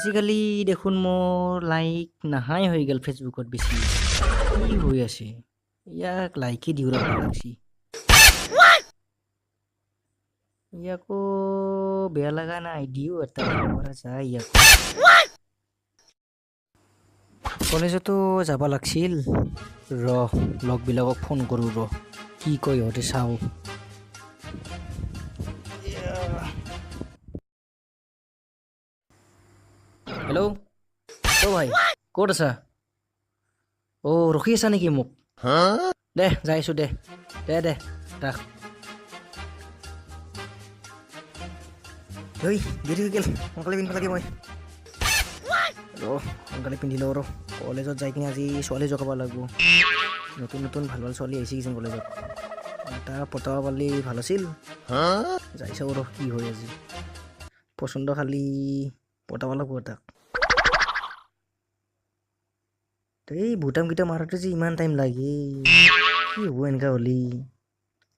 আজিকালি দেখোন মোৰ লাইক নাহাই হৈ গ'ল ফেচবুকত বেছি কি হৈ আছে ইয়াক লাইকে দিওঁ ৰ'ব লাগছি ইয়াকো বেয়া লগা নাই দিও এটা দিব পৰা যায় ইয়াক কলেজতো যাব লাগছিল লগবিলাকক ফোন কৰোঁ কি কয় ইহঁতে চাওঁ হেল্ল' অ' ভাই ক'ত আছা অ' ৰখি আছা নেকি মোক দে যাইছোঁ দে ৰাখ ঐ দেৰি হৈ গ'ল সোনকালে পিন্ধিব লাগে মই সোনকালে পিন্ধি লওঁ কলেজত যাই কিনে আজি ছোৱালী জগাব লাগিব নতুন ভাল ছোৱালী আহিছে কিজান কলেজত এটা পতাব পাৰিলে ভাল আছিল যাই চাওঁ কি হয় আজি পচন্দ খালি পতাব লাগিব তাক এই বুটামকেইটা মাৰোঁতে যে ইমান টাইম লাগে কি হ'ব এনেকুৱা হ'লি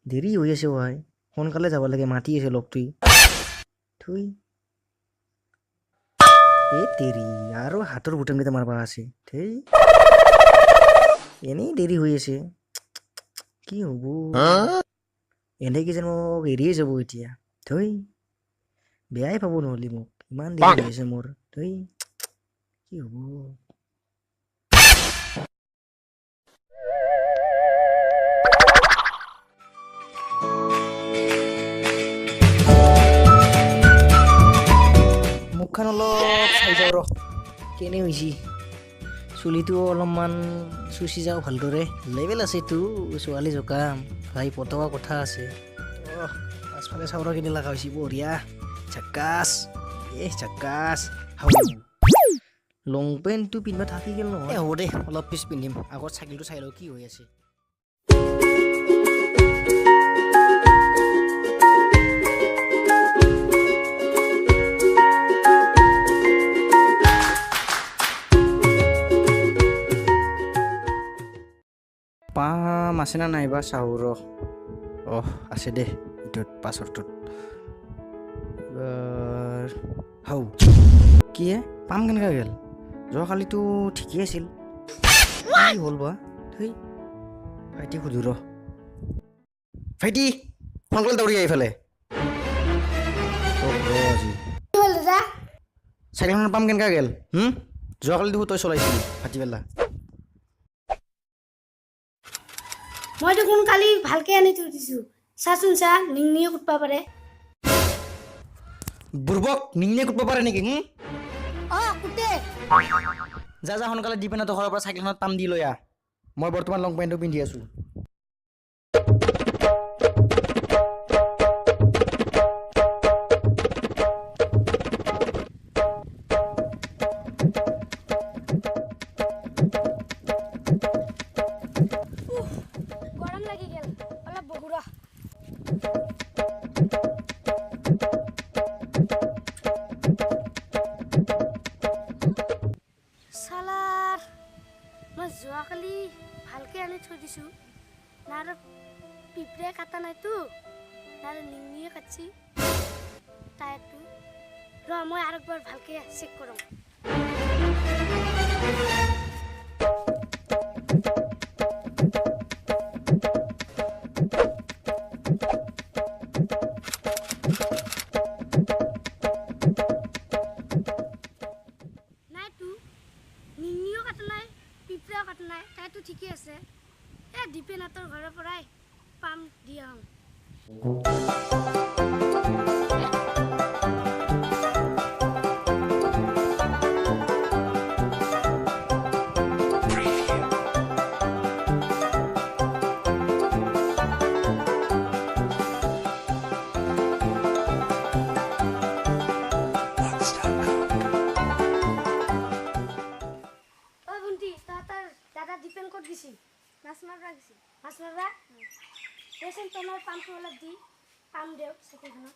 দেৰি হৈ আছে ভাই সোনকালে যাব লাগে মাতি আছে লগটোৱে থুই এ তেৰি আৰু হাতৰ বুটামকেইটা মাৰবা আছে থেই এনেই দেৰি হৈ আছে কি হ'ব এনে কিজান মোক এৰিয়ে যাব এতিয়া থৈ বেয়াই পাব নহ'লে মোক ইমান দেৰি হৈ আছে মোৰ থৈ কি হ'ব মুখখন অলপ চাই যাওঁ কেনে হৈছে চুলিটো অলপমান চুচি যাওঁ ভালদৰে লেভেল আছেতো ছোৱালী জোকাম ভাই পতোৱা কথা আছে পাছফালে চাউৰ কিনি লগা হৈছে বঢ়িয়া ঝাক্কাছ ঝাক্কাছ লং পেণ্টটো পিন্ধিব থাকি গ'ল নহয় হ'ব দে অলপ পিছ পিন্ধিম আগত চাইকেলটো চাই লওঁ কি হৈ আছে পাম আছে না নাইবা চাউৰ আছে দে এইটোত পাছৰটোত হাও কি পাম কেনেকৈ গ'ল যোৱাকালিতো ঠিকেই আছিল কি হ'ল বা থৈ ভাইটি সুধো ভাইটি সোনকালে দৌৰি এইফালে চাইকেলখন পাম কেনেকৈ গ'ল যোৱাকালি দেখোন তই চলাইছিলি ভাটিবেলা মই দেখোন কালি ভালকে আনি থৈ দিছোঁ চাচোন চা নিংনিয়ে কুটবা পাৰে বুৰ্বক নিংনিয়ে কুটব পাৰে নেকি কুটে যা সোনকালে দি পিনে তোৰ ঘৰৰ পৰা চাইকেলখনত পাম দি লৈ আহ মই বৰ্তমান লং পেণ্টটো পিন্ধি আছোঁ গৰম লাগি গেল অলপ বহুৰা চালাৰ মই যোৱাকালি ভালকে আনি থৈ দিছোঁ না আৰু পিঁপৰে কাটা নাইতো না আৰু নিংনিয়ে কাটছি টায়াৰটো মই আৰু একবাৰ ভালকে চেক কৰোঁ নিংনিও কাটা নাই পিঁপৰাও কাটা নাই তাইতো ঠিকেই আছে দীপেনাথৰ ঘৰৰ পৰাই পাম দি আহোঁ দাদা দীপেন ক'ত গেছি মাছ মাৰবা গেছি মাছ মাৰবা দেচোন তোমাৰ পামটো অলপ দি পাম দেও চাইকেলখনত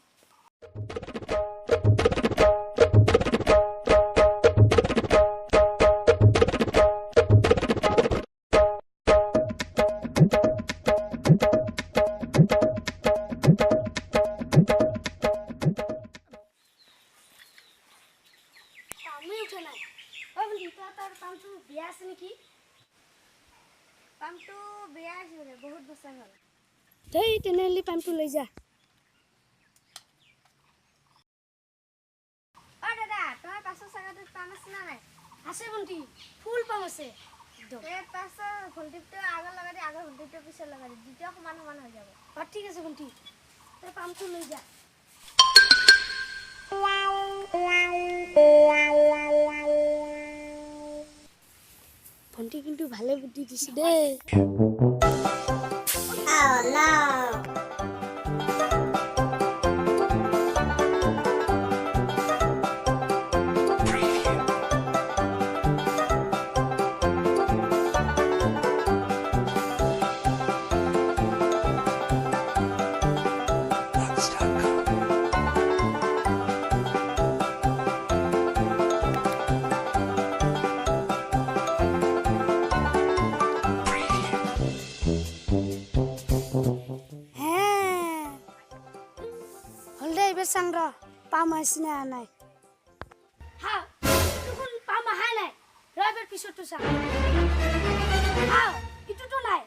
পাম্পটো বেয়া আছে নেকি পাম্পটো বেয়া আছে বহুত বছৰ হ'ল দেই তেনেহ'লে পাম্পটো লৈ যা দাদা তোমাৰ পাছৰ চাগাটোত পাম আছে না নাই আছে ভণ্টি ফুল পাম আছে পাছৰ ভণ্টিটো আগৰ লগাই আগৰ ভণ্টিটো পিছত লগাই দ্বিতীয় সমান সমান হৈ যাব ঠিক আছে ভণ্টি তই পাম্পটো লৈ যা ভণ্টি কিন্তু ভালে বুদ্ধি দিছে দেই Sang ro, pamas na anay. Ha, itu kun pamahan ay. Driver piso to sa. Ha, itu to nay.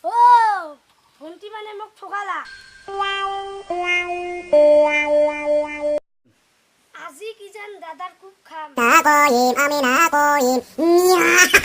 Oh, hunti mane mok thogala. Aji ki jan dadar kup kham. Na koim, ami na koim.